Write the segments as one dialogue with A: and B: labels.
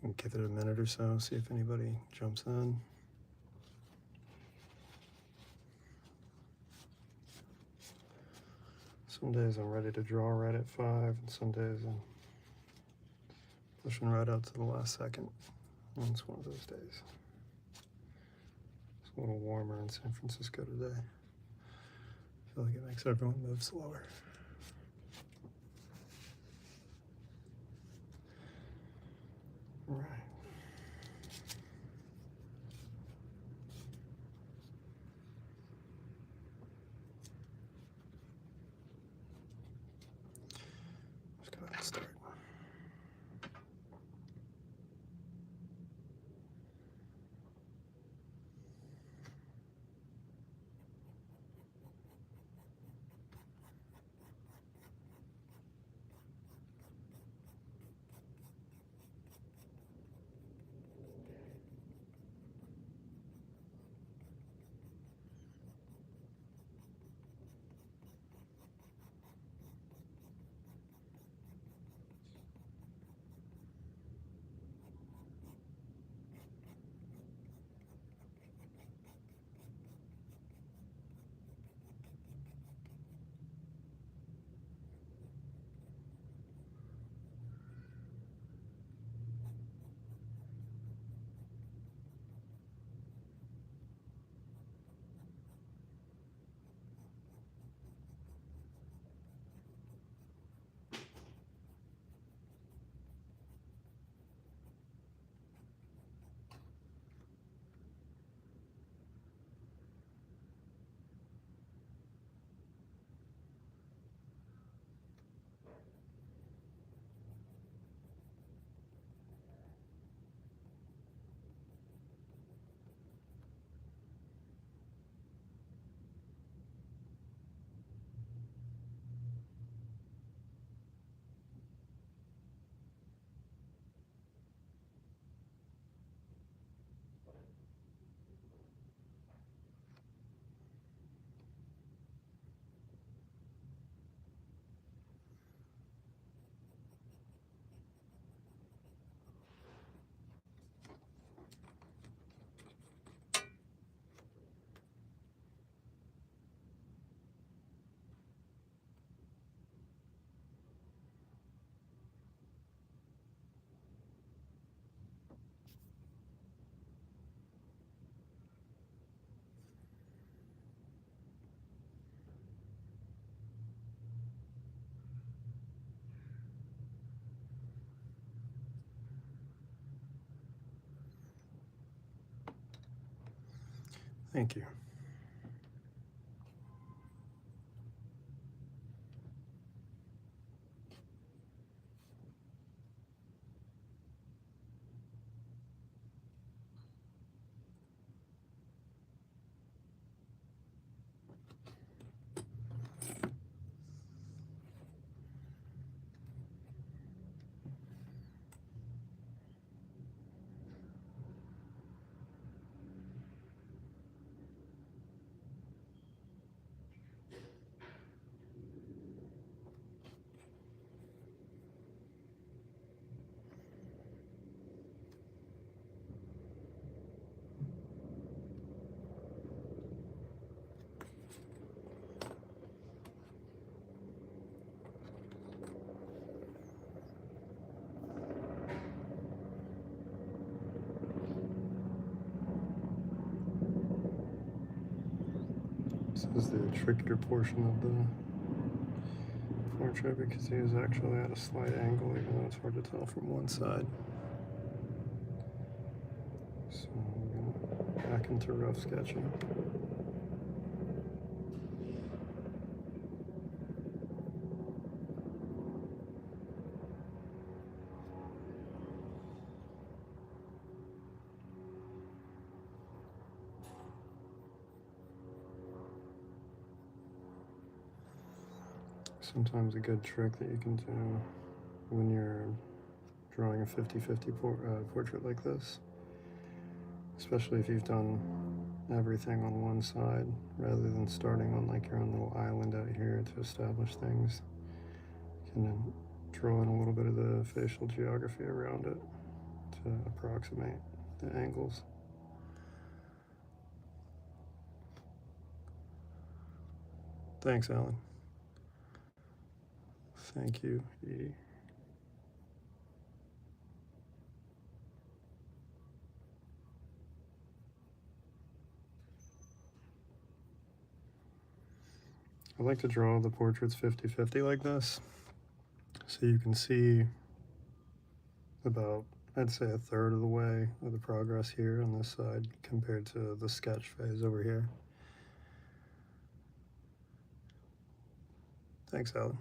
A: And give it a minute or so, see if anybody jumps in. Some days I'm ready to draw right at 5, and some days I'm pushing right out to the last second. And it's one of those days. It's a little warmer in San Francisco today. I feel like it makes everyone move slower. Right. Let's go ahead and start. Thank you. This is the trickier portion of the portrait because he is actually at a slight angle, even though it's hard to tell from one side. So I'm going back into rough sketching. Sometimes a good trick that you can do when you're drawing a 50-50 portrait like this, especially if you've done everything on one side, rather than starting on like your own little island out here to establish things, you can draw in a little bit of the facial geography around it to approximate the angles. Thanks, Alan. Thank you, E. I like to draw the portraits 50-50 like this, so you can see about, I'd say, a third of the way of the progress here on this side compared to the sketch phase over here. Thanks, Alan.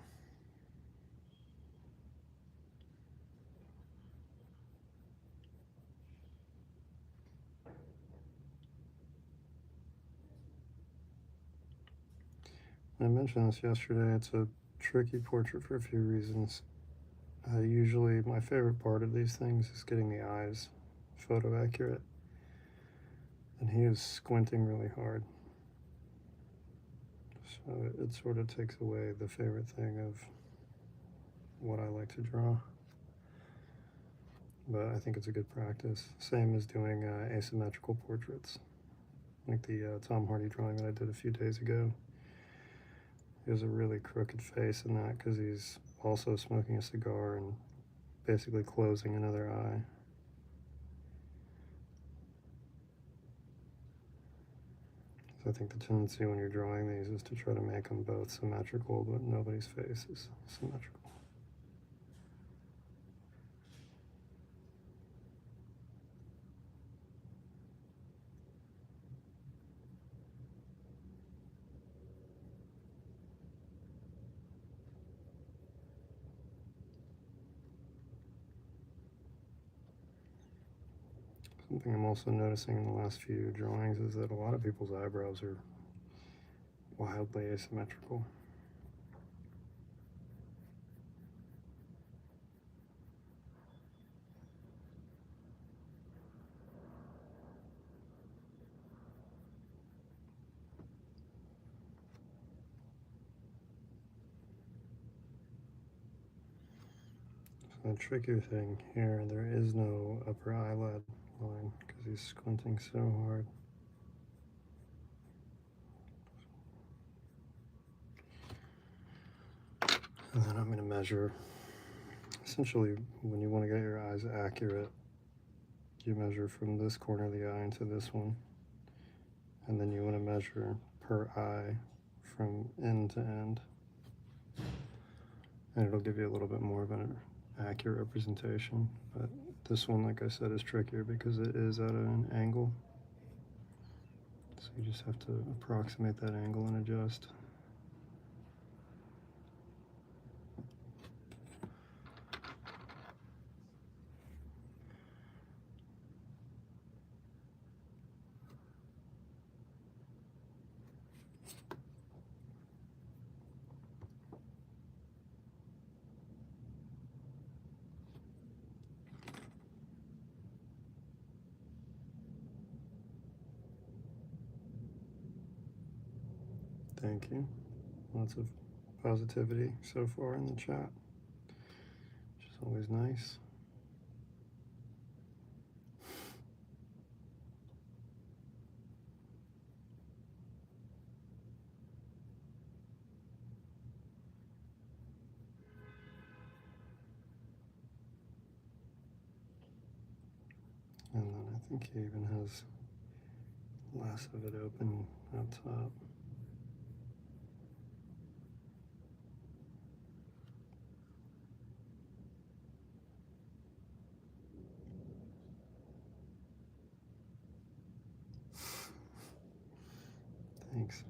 A: I mentioned this yesterday. It's a tricky portrait for a few reasons. Usually my favorite part of these things is getting the eyes photo accurate, and he is squinting really hard, so it sort of takes away the favorite thing of what I like to draw, but I think it's a good practice. Same as doing asymmetrical portraits, like the Tom Hardy drawing that I did a few days ago. He has a really crooked face in that because he's also smoking a cigar and basically closing another eye. So I think the tendency when you're drawing these is to try to make them both symmetrical, but nobody's face is symmetrical. Something I'm also noticing in the last few drawings is that a lot of people's eyebrows are wildly asymmetrical. So the trickier thing here, there is no upper eyelid line because he's squinting so hard. And then I'm going to measure, essentially when you want to get your eyes accurate, you measure from this corner of the eye into this one, and then you want to measure per eye from end to end, and it'll give you a little bit more of an accurate representation. But this one, like I said, is trickier because it is at an angle, so you just have to approximate that angle and adjust. Thank you. Lots of positivity so far in the chat, which is always nice. And then I think he even has less of it open up top. Thanks.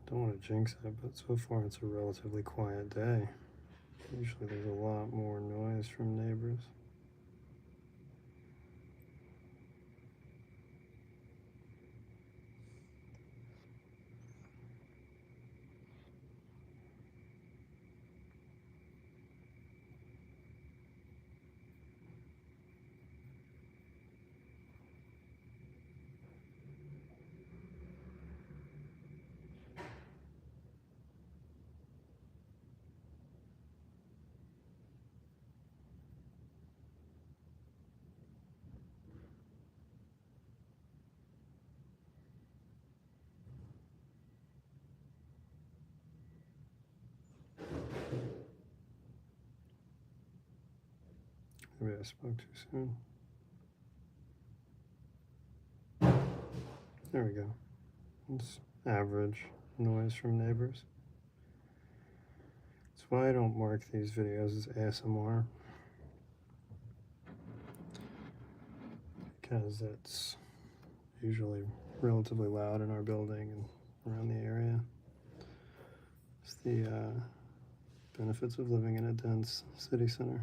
A: Don't want to jinx it, but so far it's a relatively quiet day. Usually there's a lot more noise from neighbors. Maybe I spoke too soon. There we go. It's average noise from neighbors. That's why I don't mark these videos as ASMR, because it's usually relatively loud in our building and around the area. It's the benefits of living in a dense city center.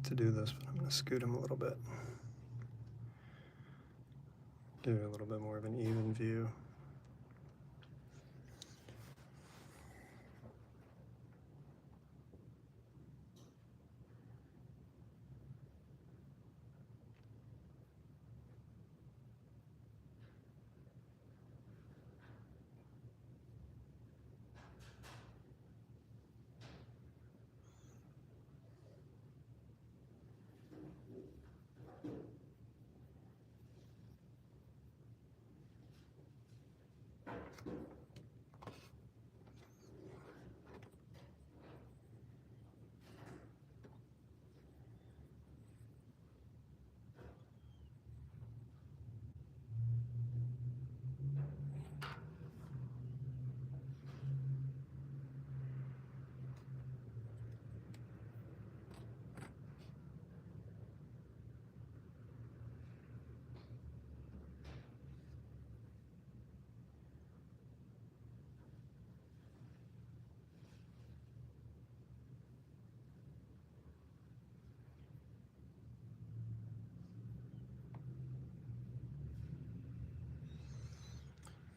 A: To do this, but I'm going to scoot him a little bit. Give you a little bit more of an even view.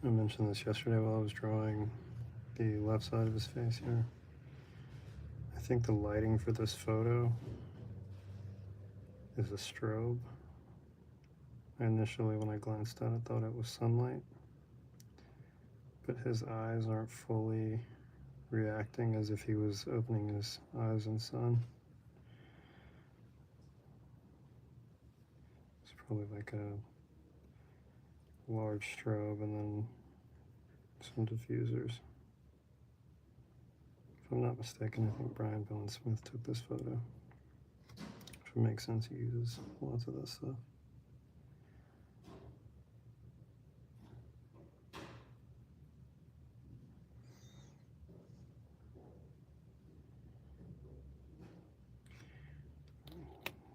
A: I mentioned this yesterday while I was drawing the left side of his face here. I think the lighting for this photo is a strobe. Initially, when I glanced at it, thought it was sunlight, but his eyes aren't fully reacting as if he was opening his eyes in sun. It's probably like a large strobe and then some diffusers. If If I'm not mistaken, I think Brian Billin Smith took this photo. Which would make sense, he uses lots of this stuff.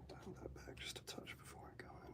A: Dial that back just a touch before I go in.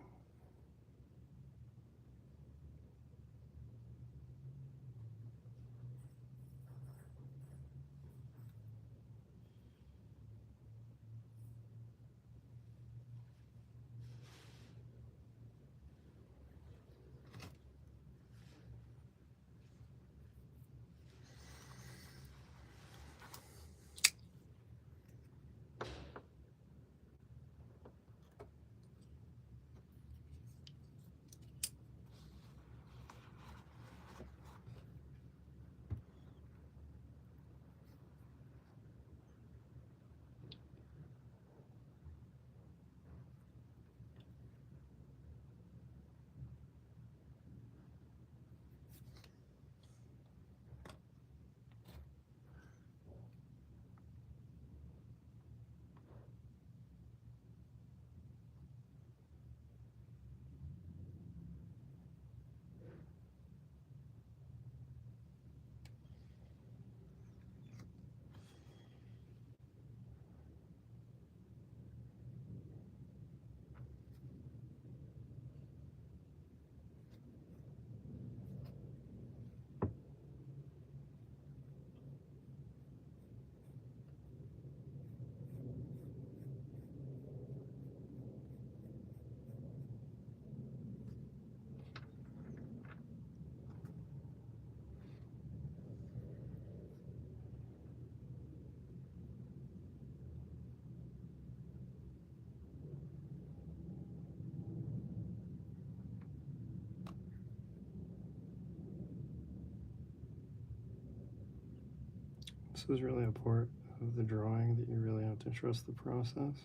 A: This is really a part of the drawing that you really have to trust the process.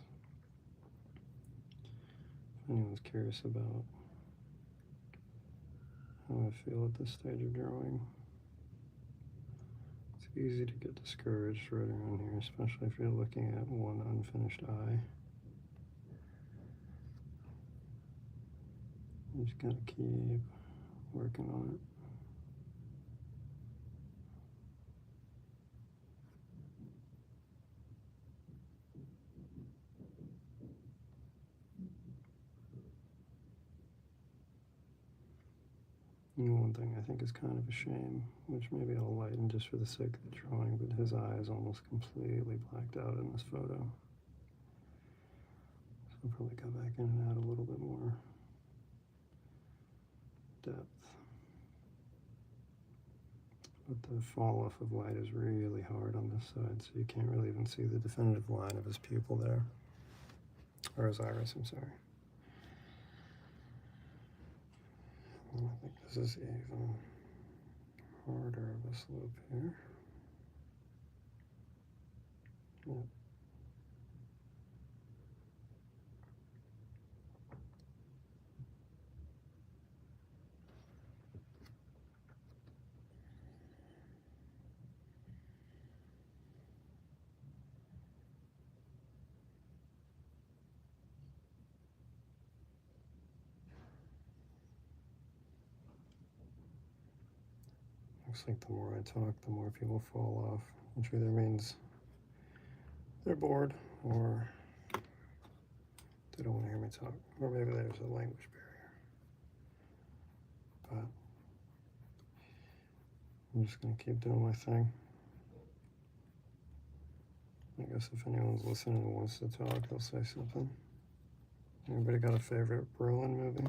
A: If anyone's curious about how I feel at this stage of drawing, it's easy to get discouraged right around here, especially if you're looking at one unfinished eye. You just gotta keep working on it. And one thing I think is kind of a shame, which maybe I'll lighten just for the sake of the drawing, but his eye is almost completely blacked out in this photo. So I'll probably go back in and add a little bit more depth. But the fall off of light is really hard on this side, so you can't really even see the definitive line of his pupil there. Or his iris, I'm sorry. And I think this is even harder of a slope here. Yep. Looks like the more I talk, the more people fall off, which either means they're bored or they don't want to hear me talk, or maybe there's a language barrier. But I'm just going to keep doing my thing. I guess if anyone's listening and wants to talk, they'll say something. Anybody got a favorite Brolin movie?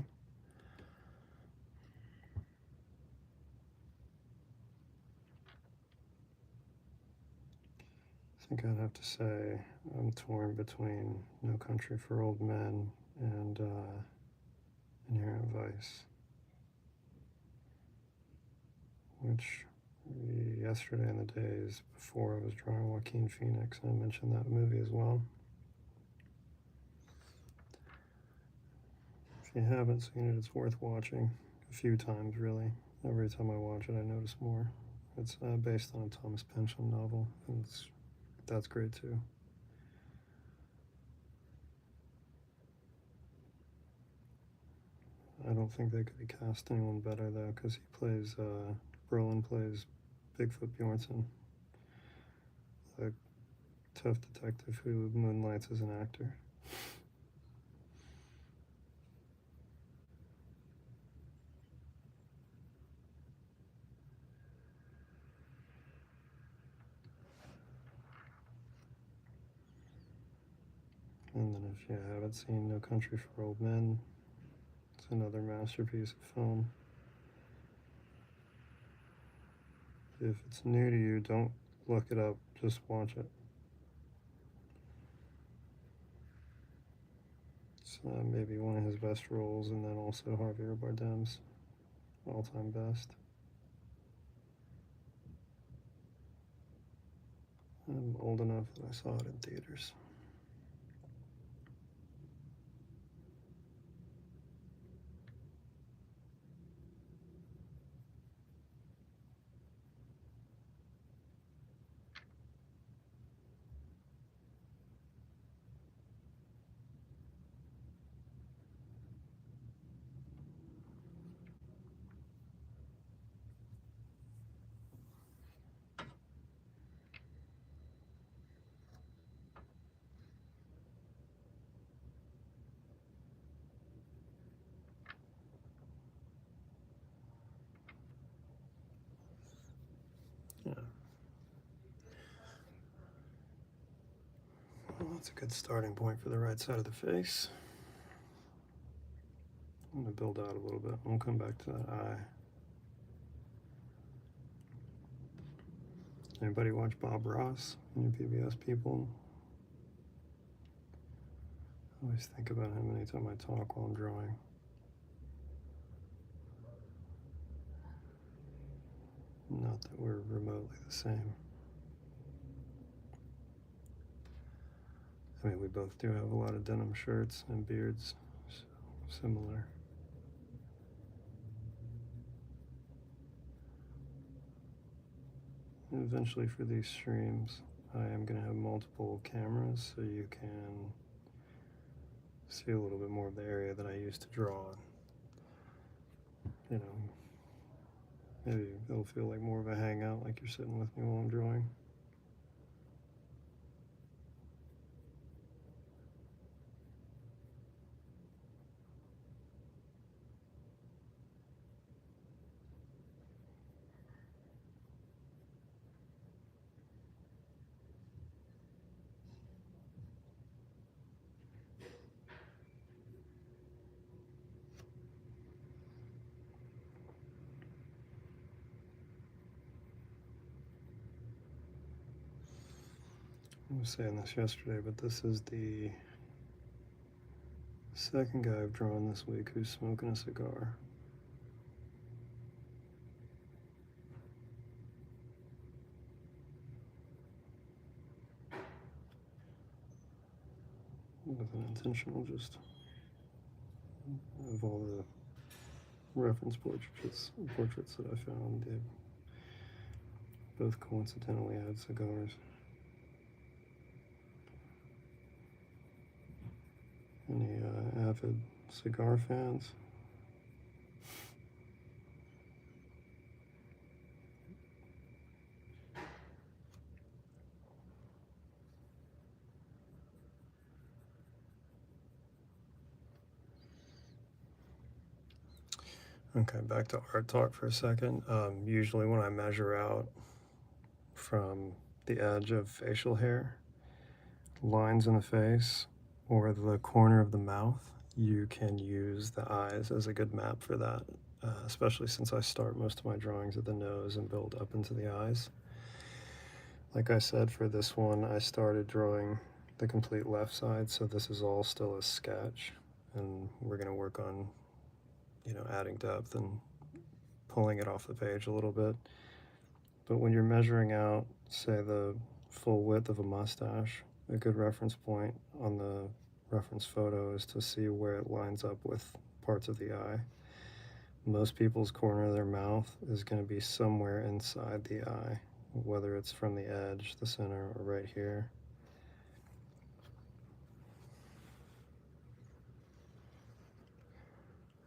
A: I think I'd have to say I'm torn between No Country for Old Men and Inherent Vice, which yesterday and the days before I was drawing Joaquin Phoenix, and I mentioned that movie as well. If you haven't seen it, it's worth watching a few times, really. Every time I watch it, I notice more. It's based on a Thomas Pynchon novel, and it's That's great too. I don't think they could have cast anyone better though, because he plays, Brolin plays Bigfoot Bjornsson, a tough detective who moonlights as an actor. And then if you haven't seen No Country for Old Men, it's another masterpiece of film. If it's new to you, don't look it up, just watch it. It's maybe one of his best roles, and then also Javier Bardem's all-time best. I'm old enough that I saw it in theaters. Yeah. Well, that's a good starting point for the right side of the face. I'm going to build out a little bit. We'll come back to that eye. Anybody watch Bob Ross? Any PBS people? I always think about him anytime I talk while I'm drawing. Not that we're remotely the same. I mean, we both do have a lot of denim shirts and beards, so similar. And eventually for these streams, I am going to have multiple cameras so you can see a little bit more of the area that I used to draw on. You know, maybe it'll feel like more of a hangout, like you're sitting with me while I'm drawing. I was saying this yesterday, but this is the second guy I've drawn this week who's smoking a cigar. With an intentional just of all the reference portraits that I found, they both coincidentally had cigars. Any avid cigar fans? Okay, back to art talk for a second. Usually when I measure out from the edge of facial hair, lines in the face, or the corner of the mouth, you can use the eyes as a good map for that, especially since I start most of my drawings at the nose and build up into the eyes. Like I said, for this one, I started drawing the complete left side, so this is all still a sketch, and we're going to work on, you know, adding depth and pulling it off the page a little bit. But when you're measuring out, say, the full width of a mustache, a good reference point on the reference photo is to see where it lines up with parts of the eye. Most people's corner of their mouth is going to be somewhere inside the eye. whether it's from the edge, the center, or right here.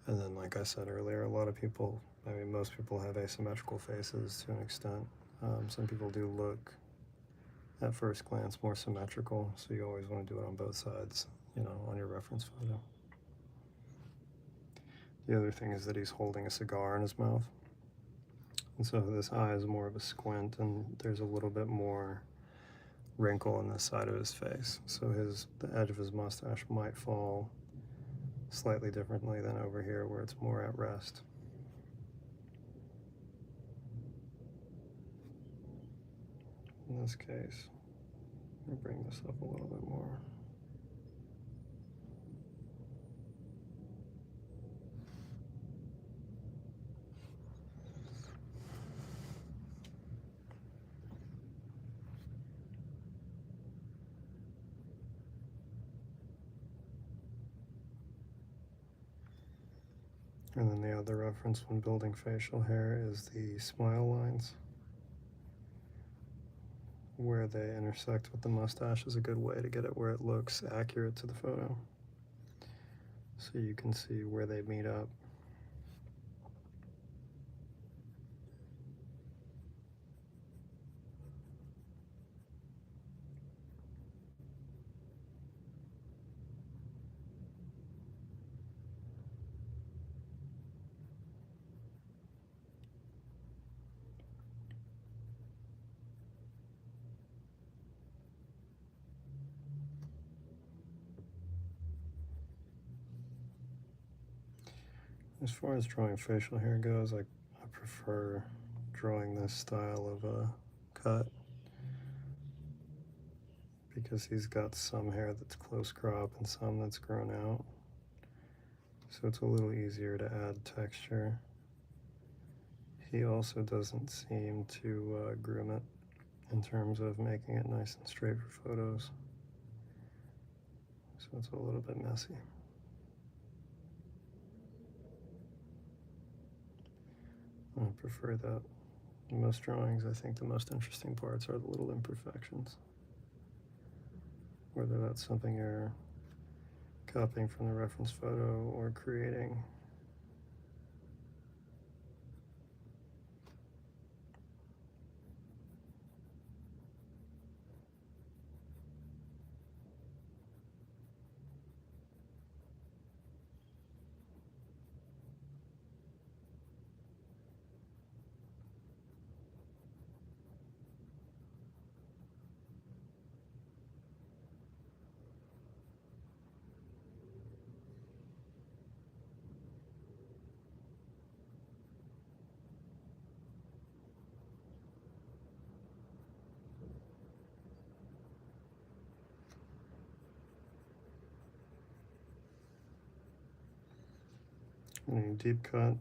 A: And then, like I said earlier, a lot of people, I mean, most people have asymmetrical faces to an extent. Some people do look, at first glance, more symmetrical, so you always want to do it on both sides, you know, on your reference photo. The other thing is that he's holding a cigar in his mouth. And so this eye is more of a squint, and there's a little bit more wrinkle on this side of his face. So the edge of his mustache might fall slightly differently than over here where it's more at rest. In this case, I'll bring this up a little bit more. And then the other reference when building facial hair is the smile lines. Where they intersect with the mustache is a good way to get it where it looks accurate to the photo. So you can see where they meet up. As far as drawing facial hair goes, I prefer drawing this style of a cut because he's got some hair that's close crop and some that's grown out. So it's a little easier to add texture. He also doesn't seem to groom it in terms of making it nice and straight for photos. So it's a little bit messy. I prefer that. In most drawings, I think the most interesting parts are the little imperfections. Whether that's something you're copying from the reference photo or creating. Any deep cut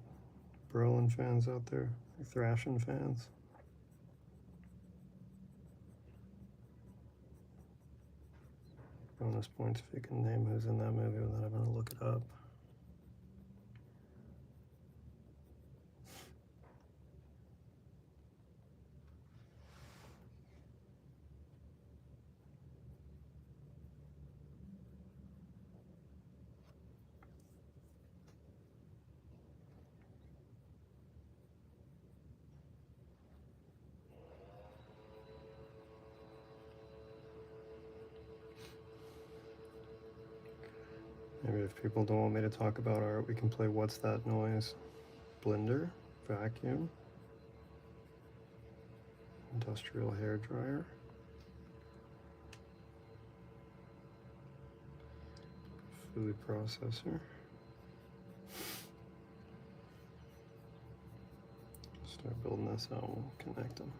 A: Brolin fans out there? Thrashing fans? Bonus points if you can name who's in that movie without having to look it up. Maybe if people don't want me to talk about art, we can play What's That Noise? Blender, vacuum, industrial hair dryer, food processor, start building this out, we'll connect them.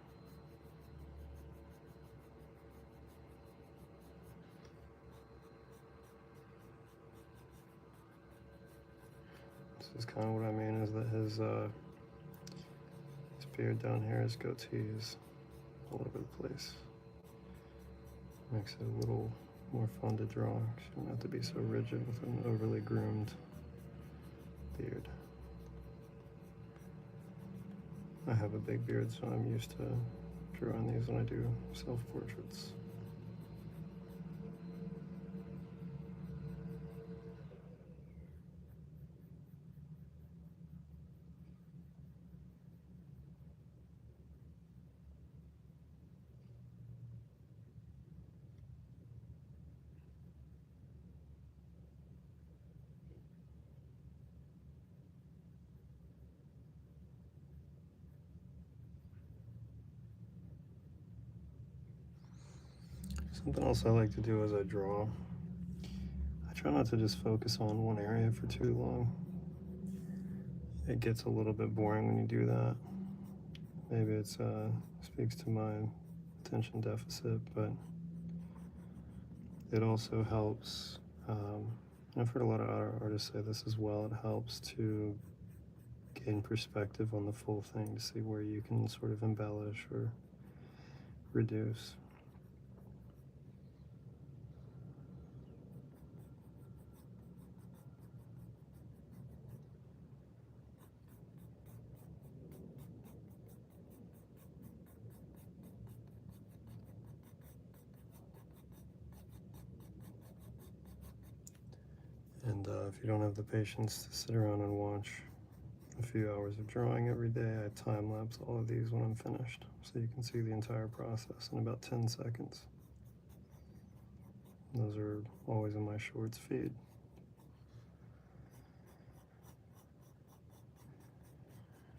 A: This is kind of what I mean, is that his beard down here, his goatee is all over the place. Makes it a little more fun to draw. You don't have to be so rigid with an overly groomed beard. I have a big beard, so I'm used to drawing these when I do self-portraits. Something else I like to do as I draw, I try not to just focus on one area for too long. It gets a little bit boring when you do that. Maybe it speaks to my attention deficit, but it also helps. And I've heard a lot of artists say this as well. It helps to gain perspective on the full thing, to see where you can sort of embellish or reduce. And if you don't have the patience to sit around and watch a few hours of drawing every day, I time-lapse all of these when I'm finished, so you can see the entire process in about 10 seconds. Those are always in my shorts feed.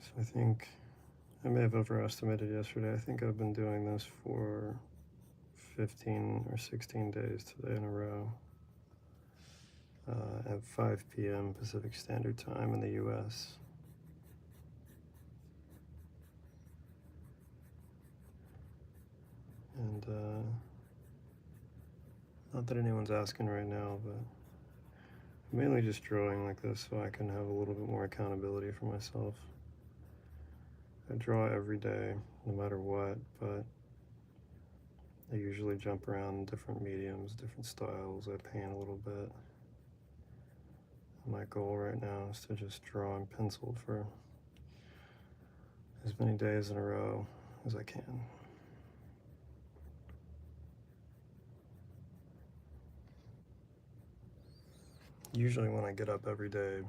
A: So I think I may have overestimated yesterday. I think I've been doing this for 15 or 16 days today in a row at 5 p.m. Pacific Standard Time in the US. And not that anyone's asking right now, but I'm mainly just drawing like this so I can have a little bit more accountability for myself. I draw every day, no matter what, but I usually jump around different mediums, different styles. I paint a little bit. My goal right now is to just draw and pencil for as many days in a row as I can. Usually when I get up every day,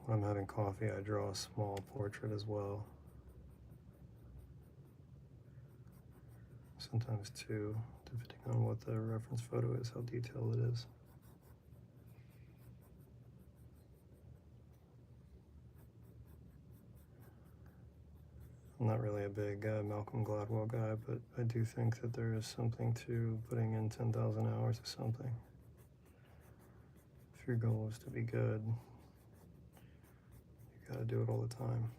A: when I'm having coffee, I draw a small portrait as well. Sometimes two, depending on what the reference photo is, how detailed it is. I'm not really a big Malcolm Gladwell guy, but I do think that there is something to putting in 10,000 hours of something. If your goal is to be good, you gotta do it all the time.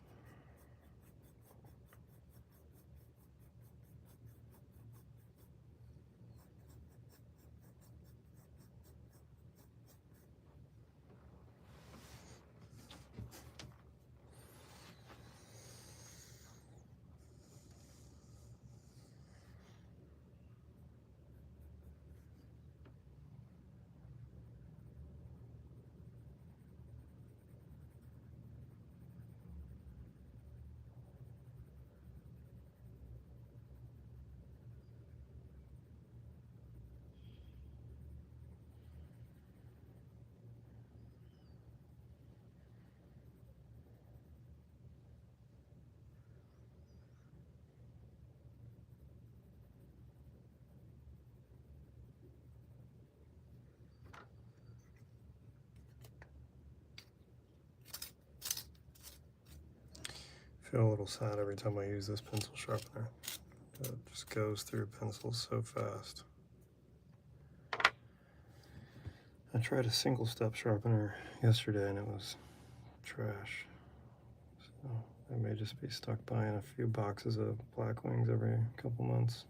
A: I feel a little sad every time I use this pencil sharpener. It just goes through pencils so fast. I tried a single step sharpener yesterday and it was trash. So I may just be stuck buying a few boxes of Black Wings every couple months.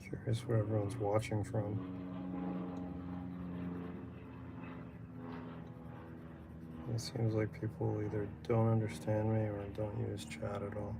A: Curious where everyone's watching from. It seems like people either don't understand me or don't use chat at all.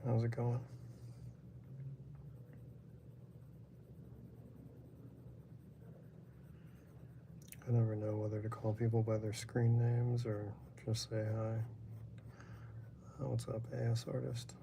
A: How's it going? I never know whether to call people by their screen names or just say hi. What's up, AS artist?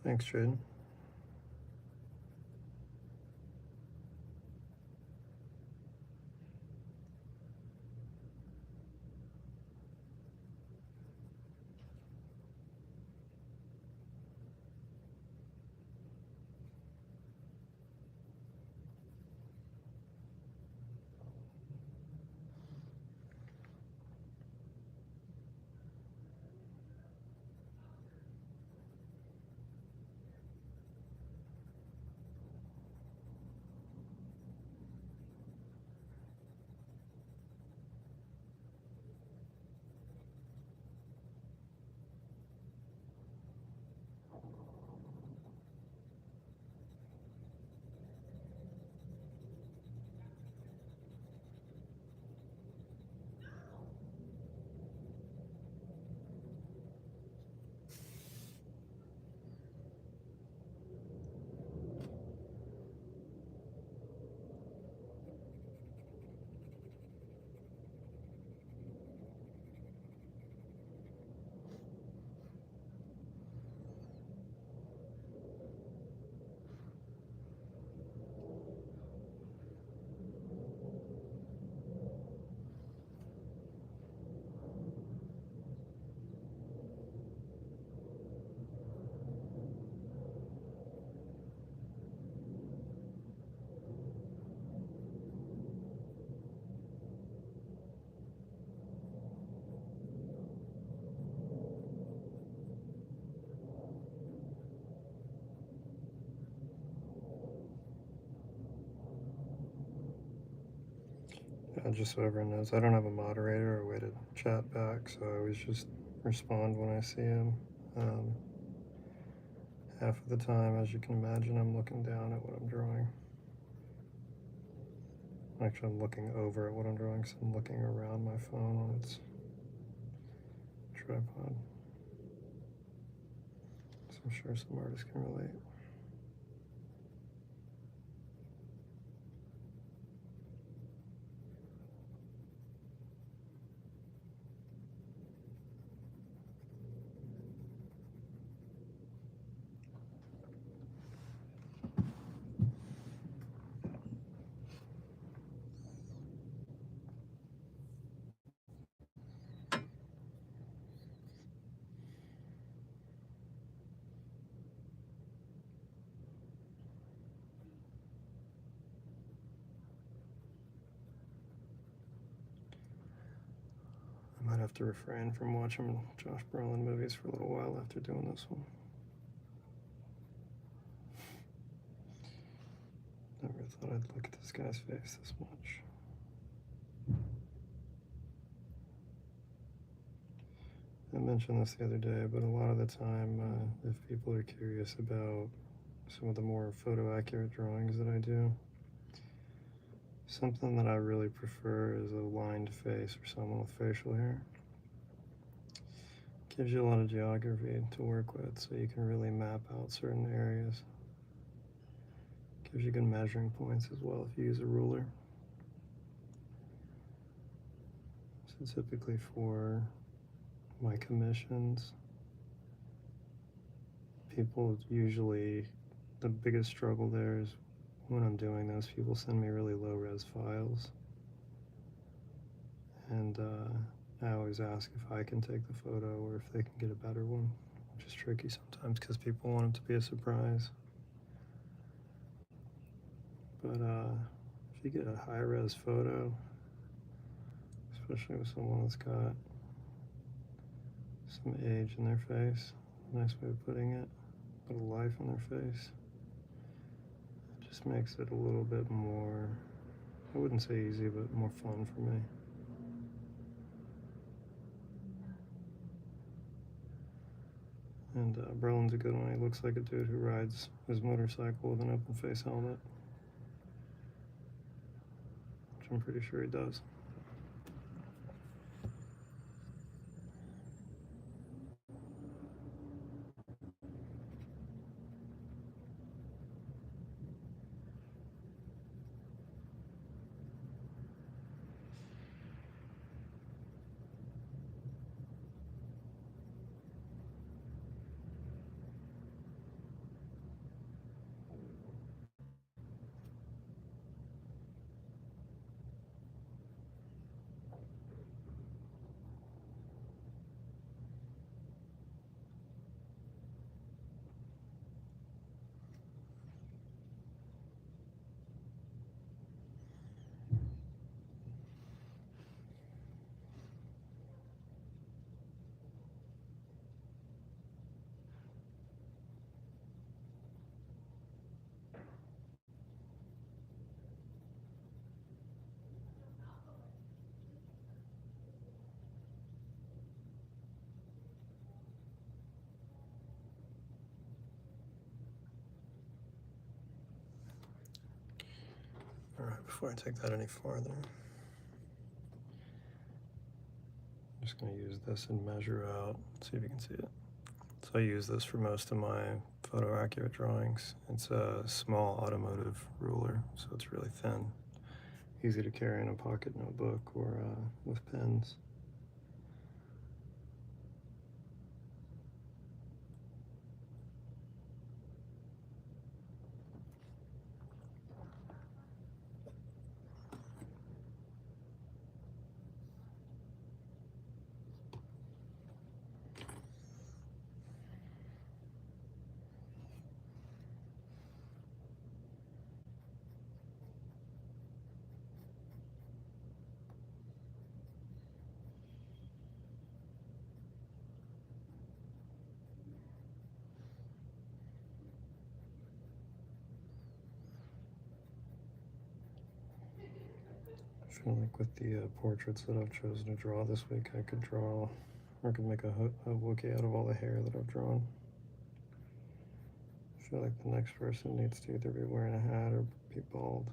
A: Thanks, Jaden. And just so everyone knows, I don't have a moderator or a way to chat back, so I always just respond when I see him. Half of the time, as you can imagine, I'm looking down at what I'm drawing. Actually, I'm looking over at what I'm drawing, so I'm looking around my phone on its tripod. So I'm sure some artists can relate. I might have to refrain from watching Josh Brolin movies for a little while after doing this one. Never thought I'd look at this guy's face this much. I mentioned this the other day, but a lot of the time, if people are curious about some of the more photo accurate drawings that I do, something that I really prefer is a lined face or someone with facial hair. Gives you a lot of geography to work with, so you can really map out certain areas. Gives you good measuring points as well if you use a ruler. So typically for my commissions, people usually, the biggest struggle there is when I'm doing this, people send me really low res files. And I always ask if I can take the photo or if they can get a better one, which is tricky sometimes because people want it to be a surprise. But if you get a high res photo, especially with someone that's got some age in their face, nice way of putting it, a little life in their face, it just makes it a little bit more, I wouldn't say easy, but more fun for me. And Brolin's a good one. He looks like a dude who rides his motorcycle with an open face helmet, which I'm pretty sure he does. All right, before I take that any farther, I'm just going to use this and measure out, see if you can see it. So I use this for most of my photo accurate drawings. It's a small automotive ruler, so it's really thin. Easy to carry in a pocket notebook or with pens. I feel like with the portraits that I've chosen to draw this week, I could draw, or I could make a Wookiee out of all the hair that I've drawn. I feel like the next person needs to either be wearing a hat or be bald.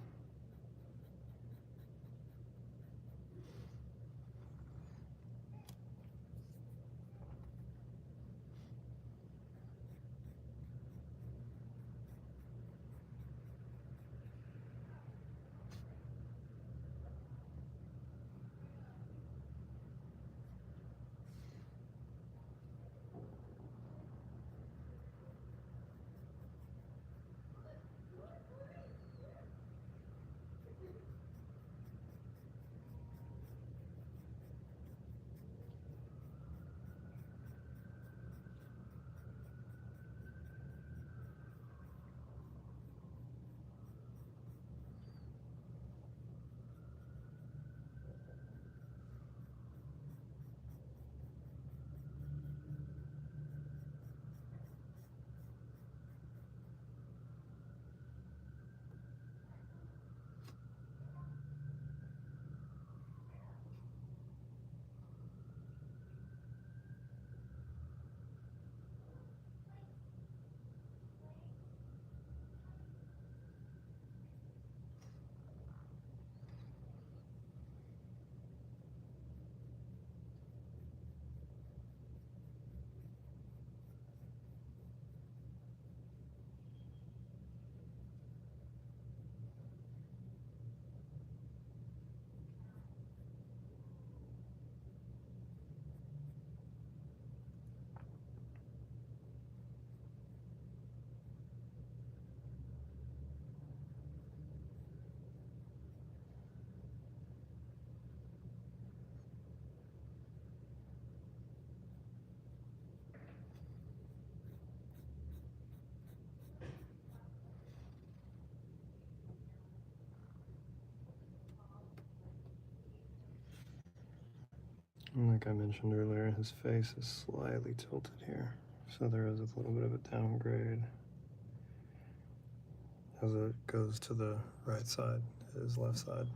A: And like I mentioned earlier, his face is slightly tilted here, so there is a little bit of a downgrade as it goes to the right side, his left side.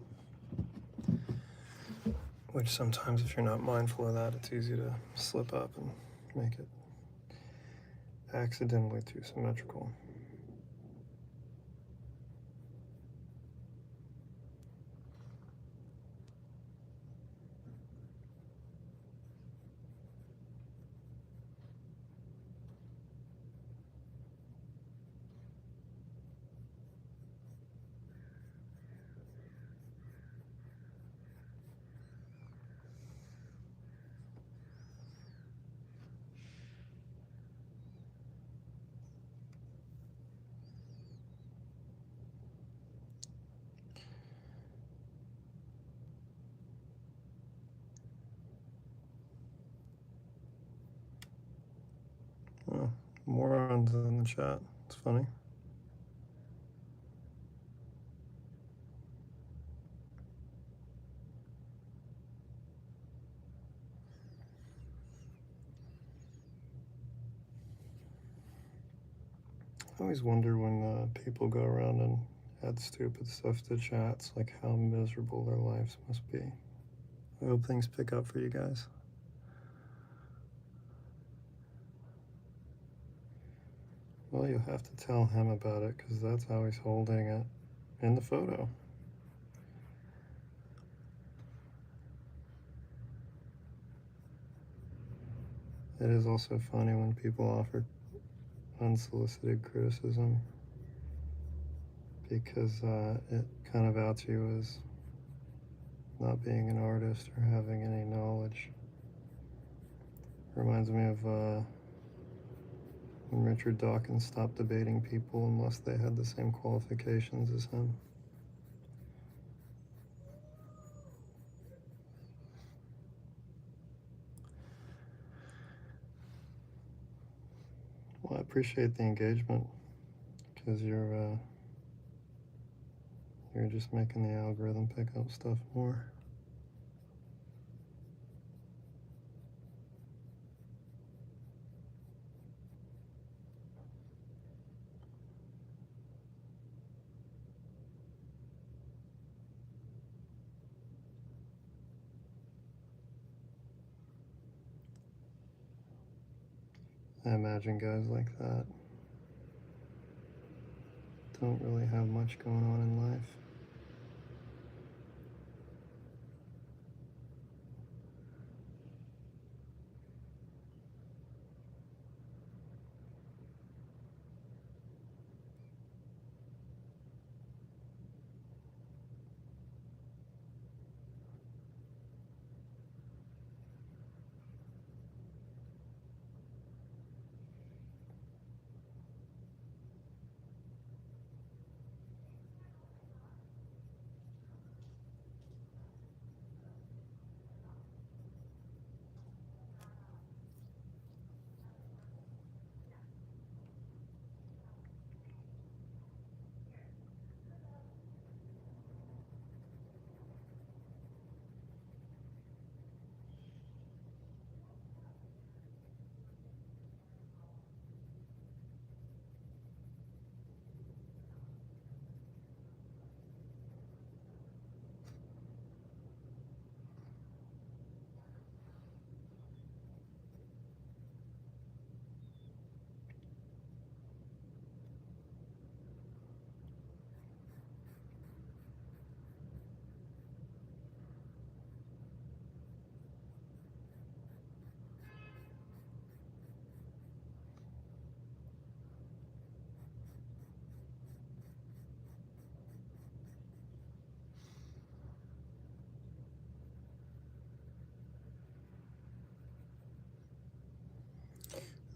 A: Which sometimes, if you're not mindful of that, it's easy to slip up and make it accidentally too symmetrical. Oh, morons in the chat. It's funny. I always wonder when people go around and add stupid stuff to chats, like how miserable their lives must be. I hope things pick up for you guys. Well, you'll have to tell him about it, because that's how he's holding it in the photo. It is also funny when people offer unsolicited criticism, because it kind of outs you as not being an artist or having any knowledge. Reminds me of when Richard Dawkins stopped debating people unless they had the same qualifications as him. Well, I appreciate the engagement, because you're just making the algorithm pick up stuff more. I imagine guys like that don't really have much going on in life.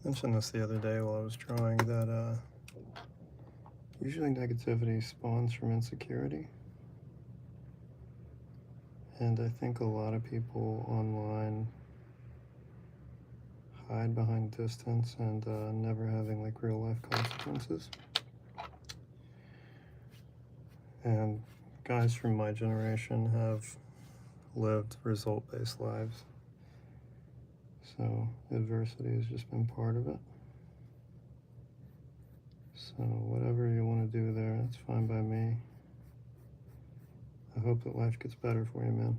A: I mentioned this the other day while I was drawing that usually negativity spawns from insecurity. And I think a lot of people online hide behind distance and never having like real life consequences. And guys from my generation have lived result-based lives. So adversity has just been part of it. So whatever you want to do there, that's fine by me. I hope that life gets better for you, man.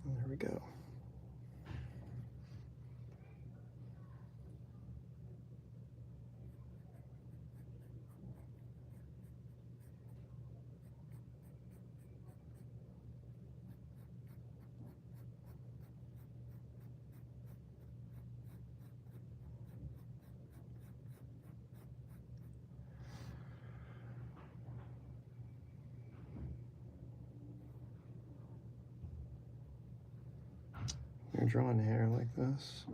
A: There we go. You're drawing hair like this.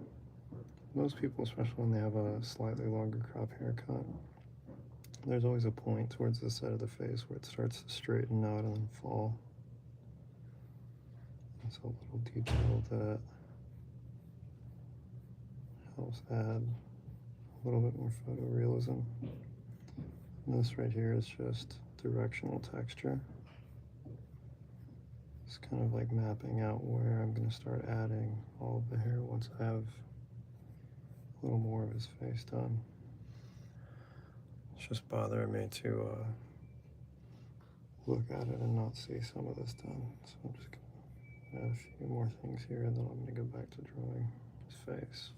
A: Most people, especially when they have a slightly longer crop haircut, there's always a point towards the side of the face where it starts to straighten out and then fall. It's a little detail that helps add a little bit more photorealism. And this right here is just directional texture. It's kind of like mapping out where I'm going to start adding all of the hair once I have a little more of his face done. It's just bothering me to look at it and not see some of this done. So I'm just going to add a few more things here, and then I'm going to go back to drawing his face.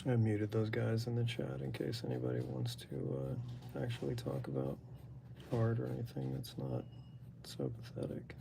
A: I muted those guys in the chat in case anybody wants to actually talk about art or anything that's not so pathetic.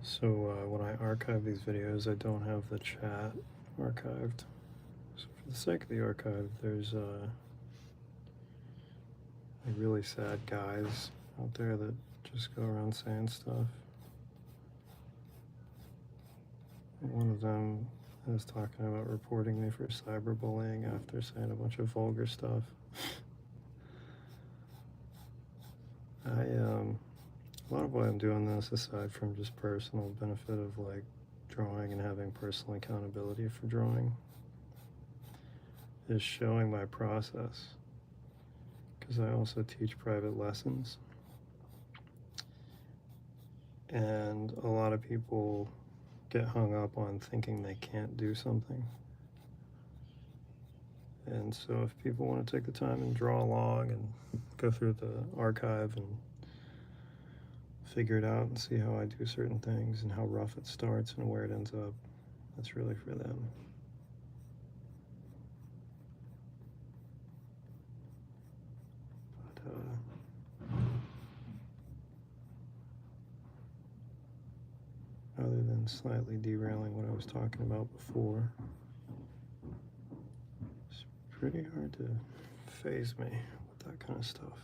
A: So when I archive these videos, I don't have the chat archived. So for the sake of the archive, there's like really sad guys out there that just go around saying stuff. And one of them is talking about reporting me for cyberbullying after saying a bunch of vulgar stuff. A lot of why I'm doing this, aside from just personal benefit of like drawing and having personal accountability for drawing, is showing my process. Because I also teach private lessons. And a lot of people get hung up on thinking they can't do something. And so if people want to take the time and draw along and go through the archive and figure it out and see how I do certain things and how rough it starts and where it ends up, that's really for them. But other than slightly derailing what I was talking about before, it's pretty hard to faze me with that kind of stuff.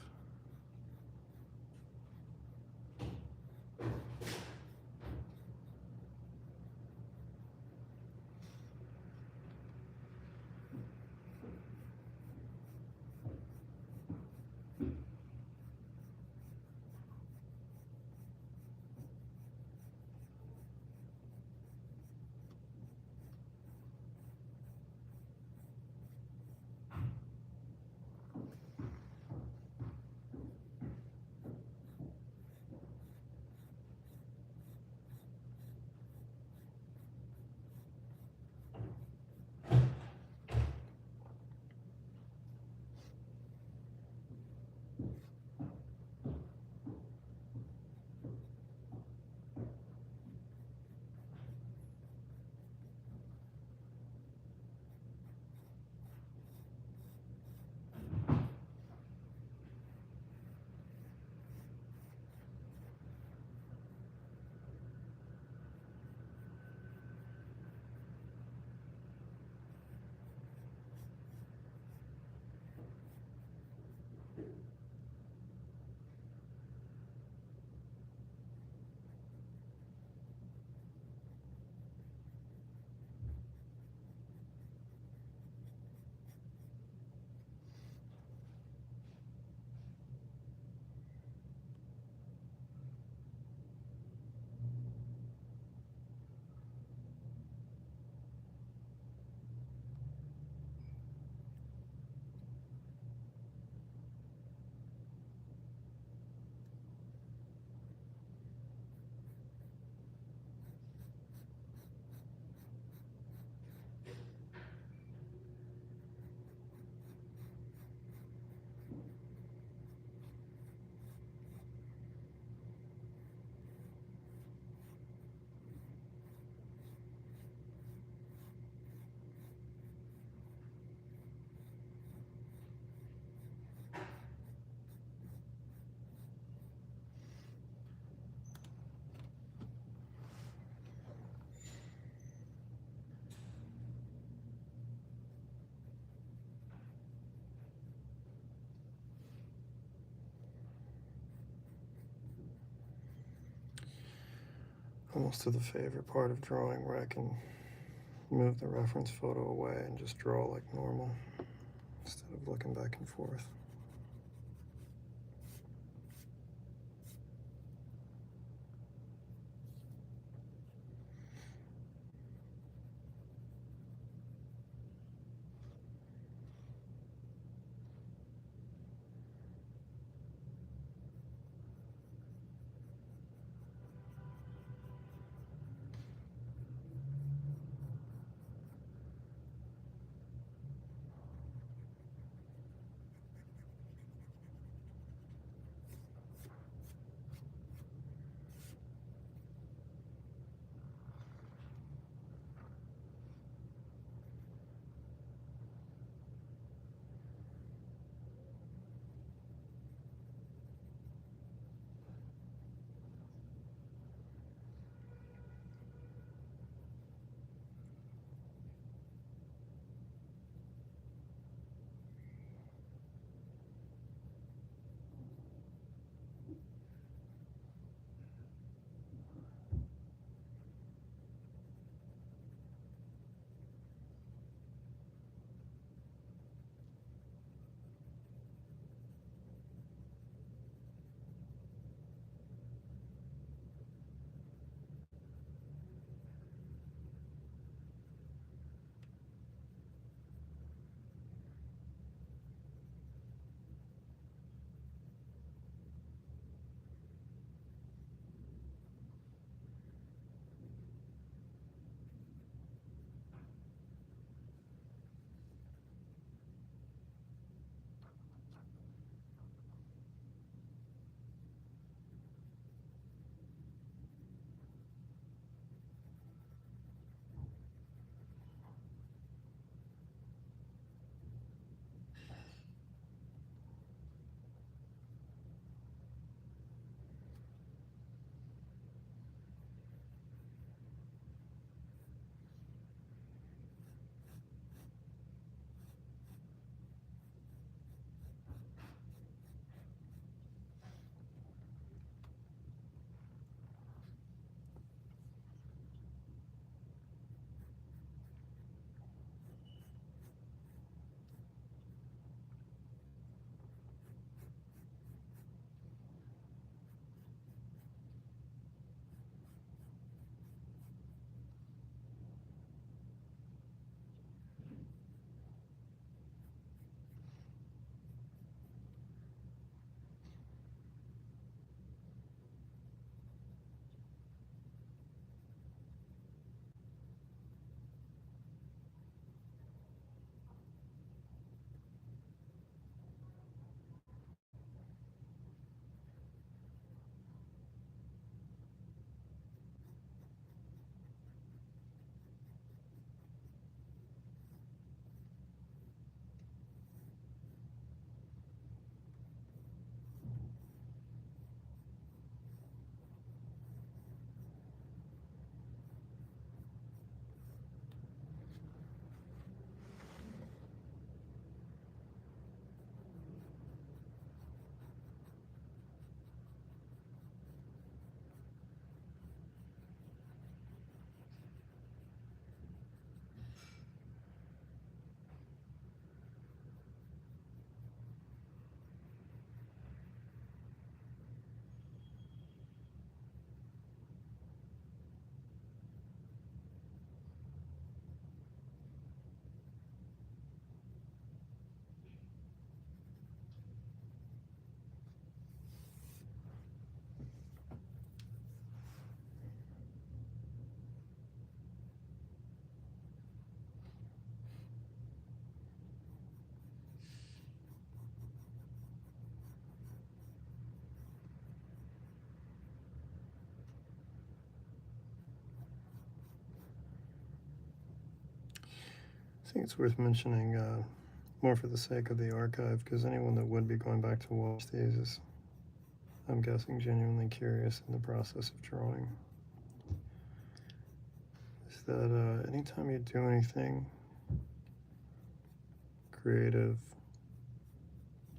A: almost to the favorite part of drawing where I can move the reference photo away and just draw like normal instead of looking back and forth. I think it's worth mentioning, more for the sake of the archive, because anyone that would be going back to watch these is, I'm guessing, genuinely curious in the process of drawing. Is that anytime you do anything creative,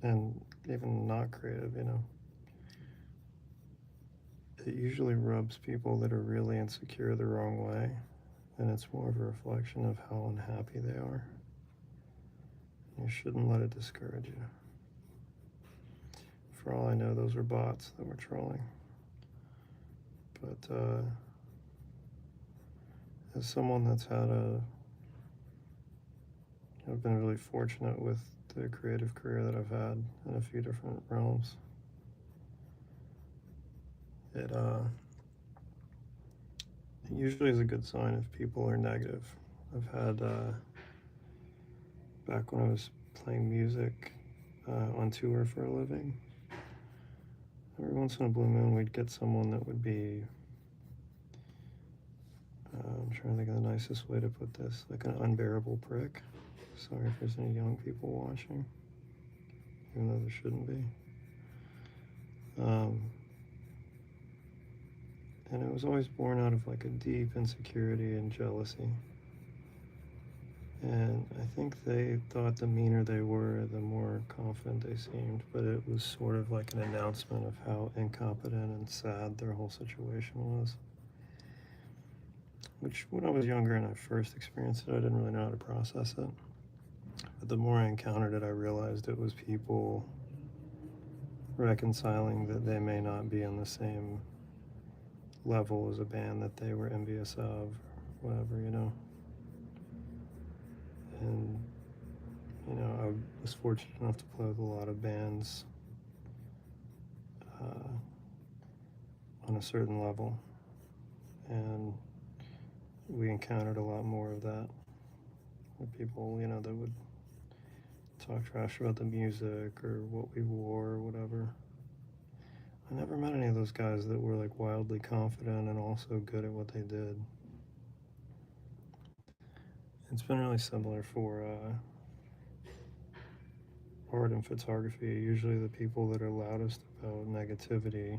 A: and even not creative, it usually rubs people that are really insecure the wrong way, and it's more of a reflection of how unhappy they are. You shouldn't let it discourage you. For all I know, those were bots that were trolling. But as someone that's I've been really fortunate with the creative career that I've had in a few different realms. It usually is a good sign if people are negative. I've had, back when I was playing music on tour for a living, every once in a blue moon we'd get someone that would be, I'm trying to think of the nicest way to put this, like an unbearable prick. Sorry if there's any young people watching, even though there shouldn't be. And it was always born out of like a deep insecurity and jealousy. And I think they thought the meaner they were, the more confident they seemed, but it was sort of like an announcement of how incompetent and sad their whole situation was. Which, when I was younger and I first experienced it, I didn't really know how to process it. But the more I encountered it, I realized it was people reconciling that they may not be on the same level as a band that they were envious of, or whatever, you know. And, you know, I was fortunate enough to play with a lot of bands on a certain level, and we encountered a lot more of that with people, you know, that would talk trash about the music or what we wore or whatever. I never met any of those guys that were like wildly confident and also good at what they did. It's been really similar for art and photography. Usually the people that are loudest about negativity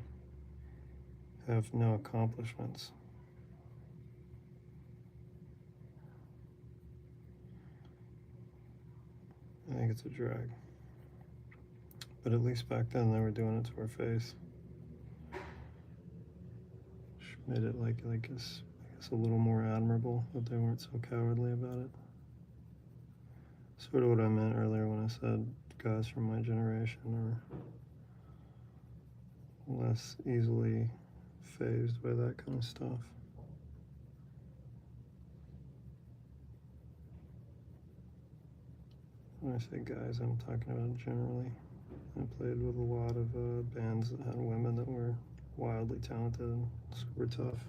A: have no accomplishments. I think it's a drag. But at least back then they were doing it to our face. Which made it like I guess a little more admirable that they weren't so cowardly about it. Sort of what I meant earlier when I said guys from my generation are less easily fazed by that kind of stuff. When I say guys, I'm talking about generally. I played with a lot of bands that had women that were wildly talented and super tough.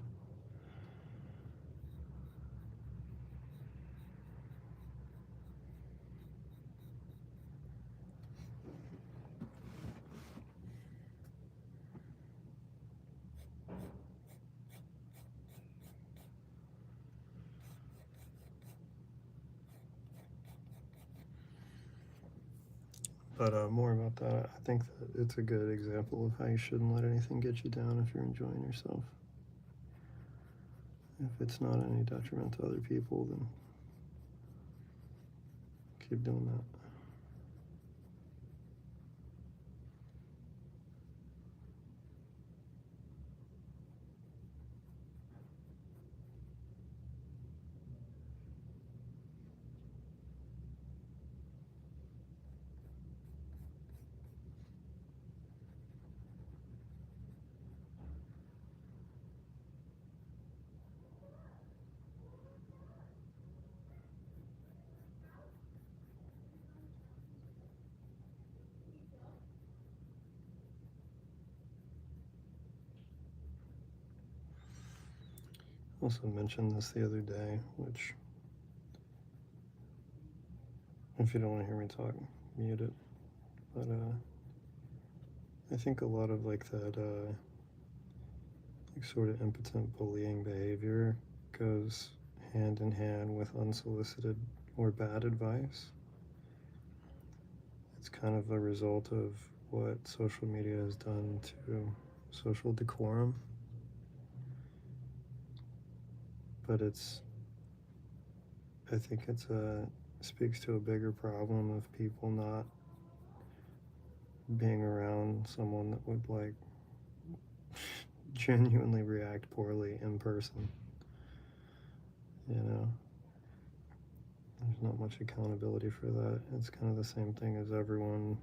A: But more about that, I think that it's a good example of how you shouldn't let anything get you down if you're enjoying yourself. If it's not any detriment to other people, then keep doing that. Also mentioned this the other day, which, if you don't want to hear me talk, mute it. But I think a lot of like that like sort of impotent bullying behavior goes hand in hand with unsolicited or bad advice. It's kind of a result of what social media has done to social decorum. But I think speaks to a bigger problem of people not being around someone that would like genuinely react poorly in person. You know, there's not much accountability for that. It's kind of the same thing as everyone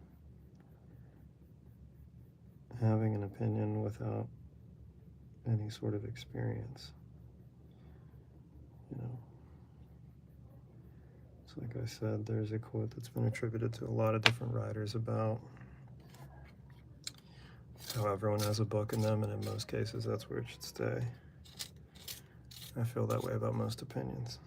A: having an opinion without any sort of experience. You know, it's like I said, there's a quote that's been attributed to a lot of different writers about how everyone has a book in them, and in most cases that's where it should stay. I feel that way about most opinions.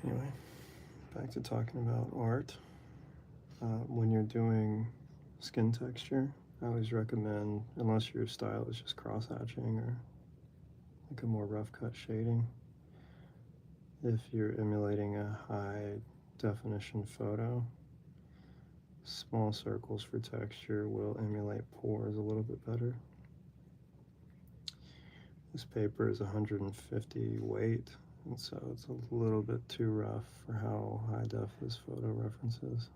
A: Anyway, back to talking about art. When you're doing skin texture, I always recommend, unless your style is just cross-hatching or like a more rough cut shading, if you're emulating a high definition photo, small circles for texture will emulate pores a little bit better. This paper is 150 weight, and so it's a little bit too rough for how high def this photo references.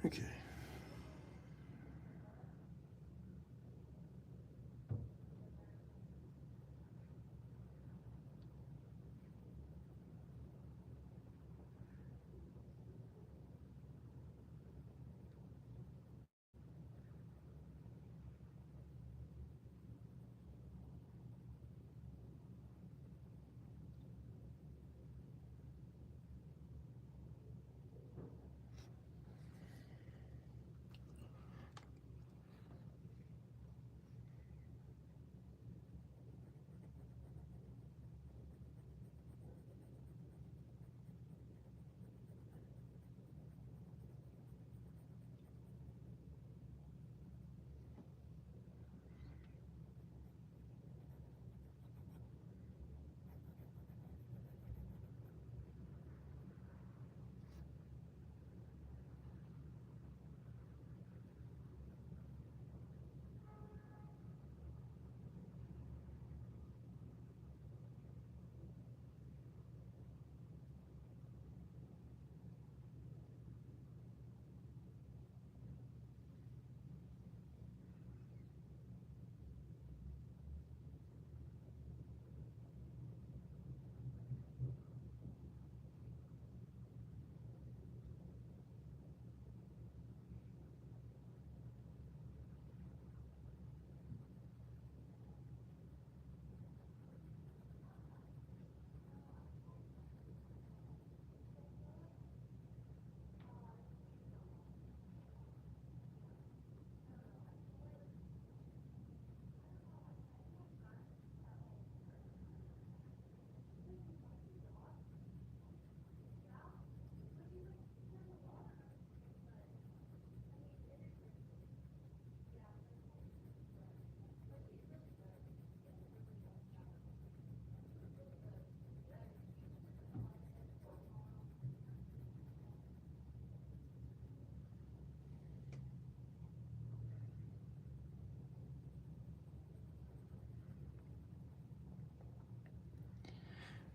A: Okay.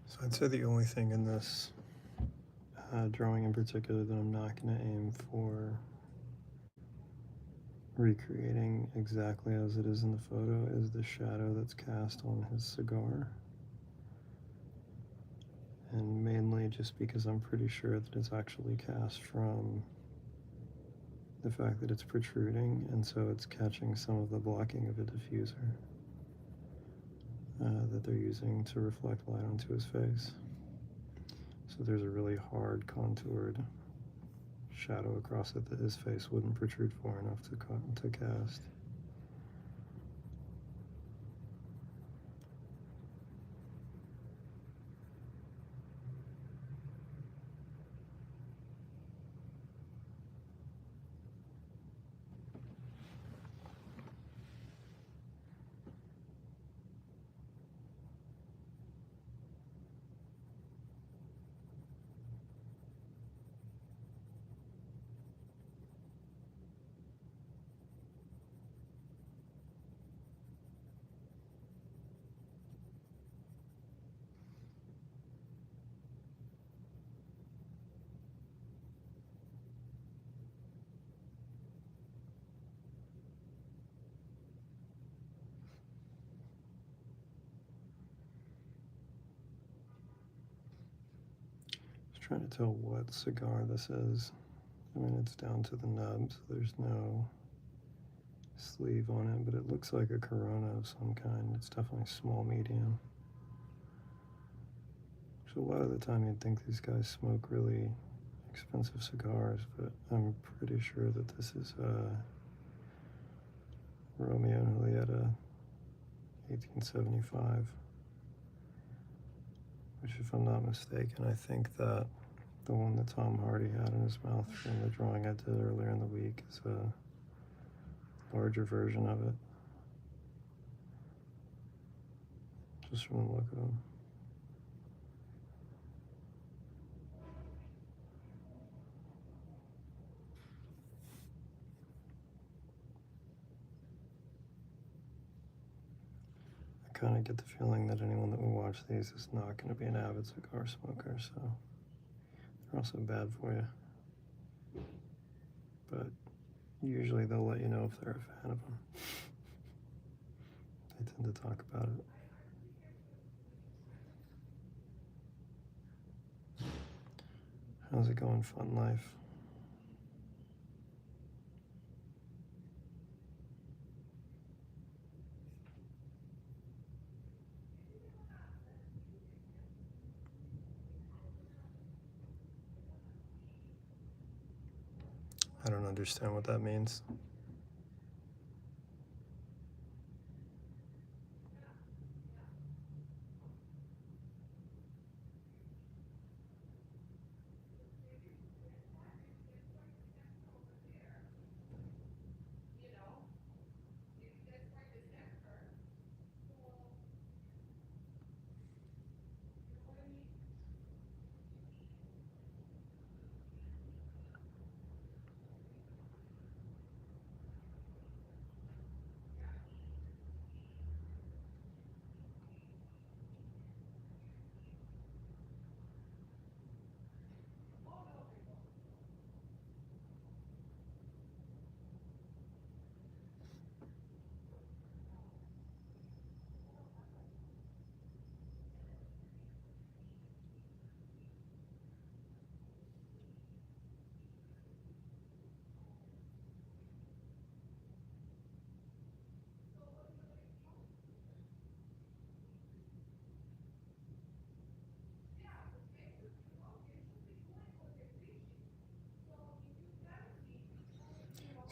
A: So I'd say the only thing in this drawing in particular that I'm not going to aim for recreating exactly as it is in the photo is the shadow that's cast on his cigar. And mainly just because I'm pretty sure that it's actually cast from the fact that it's protruding, and so it's catching some of the blocking of a diffuser that they're using to reflect light onto his face. So there's a really hard contoured shadow across it that his face wouldn't protrude far enough to cast. Trying to tell what cigar this is. I mean, it's down to the nub, so there's no sleeve on it, but it looks like a Corona of some kind. It's definitely small medium. So a lot of the time you'd think these guys smoke really expensive cigars, but I'm pretty sure that this is Romeo and Julieta 1875, which, if I'm not mistaken, I think that the one that Tom Hardy had in his mouth from the drawing I did earlier in the week is a larger version of it, just from the look of them. I kind of get the feeling that anyone that will watch these is not going to be an avid cigar smoker, so they're also bad for you. But usually they'll let you know if they're a fan of them. They tend to talk about it. How's it going, Fun Life? I don't understand what that means.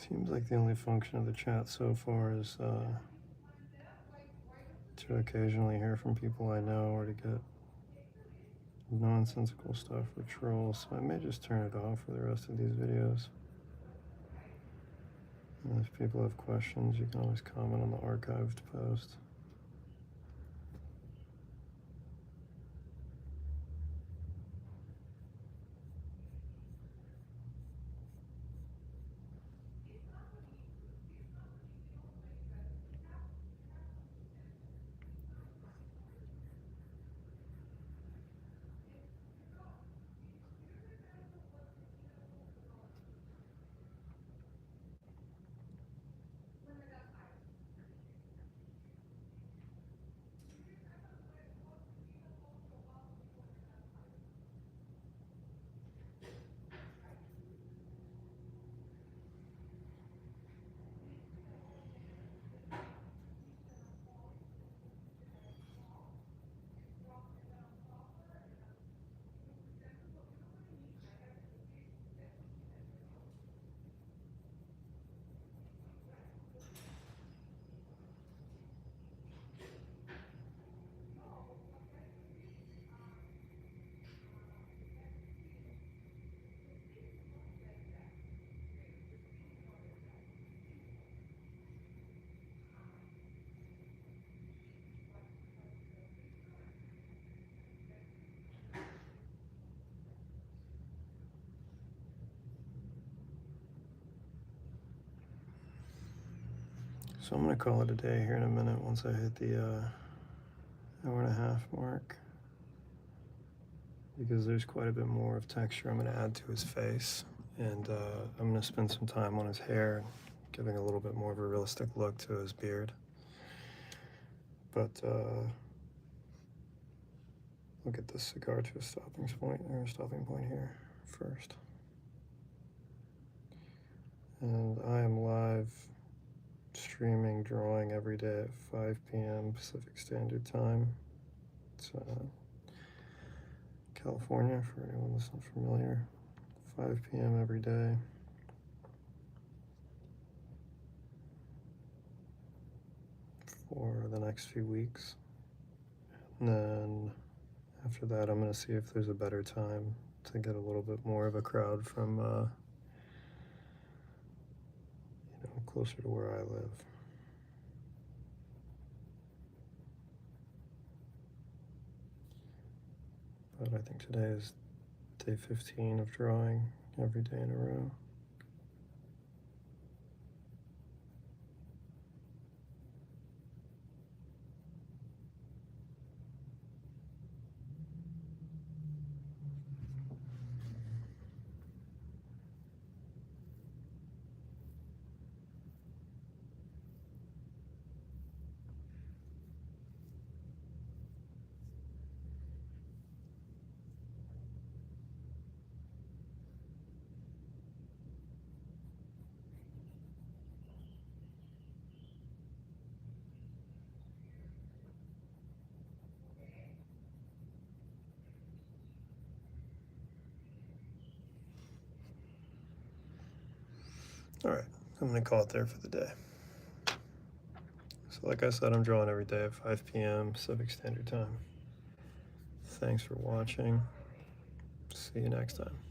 A: Seems like the only function of the chat so far is to occasionally hear from people I know or to get nonsensical stuff or trolls, so I may just turn it off for the rest of these videos. And if people have questions, you can always comment on the archived post. So I'm going to call it a day here in a minute once I hit the hour and a half mark, because there's quite a bit more of texture I'm going to add to his face, and I'm going to spend some time on his hair, giving a little bit more of a realistic look to his beard. But I'll get this cigar to a stopping point here first. And I am live streaming drawing every day at 5 p.m. Pacific Standard Time. It's California, for anyone that's not familiar. 5 p.m. every day. For the next few weeks. And then after that, I'm going to see if there's a better time to get a little bit more of a crowd from closer to where I live. But I think today is day 15 of drawing every day in a row. All right, I'm going to call it there for the day. So like I said, I'm drawing every day at 5 p.m. Pacific Standard Time. Thanks for watching. See you next time.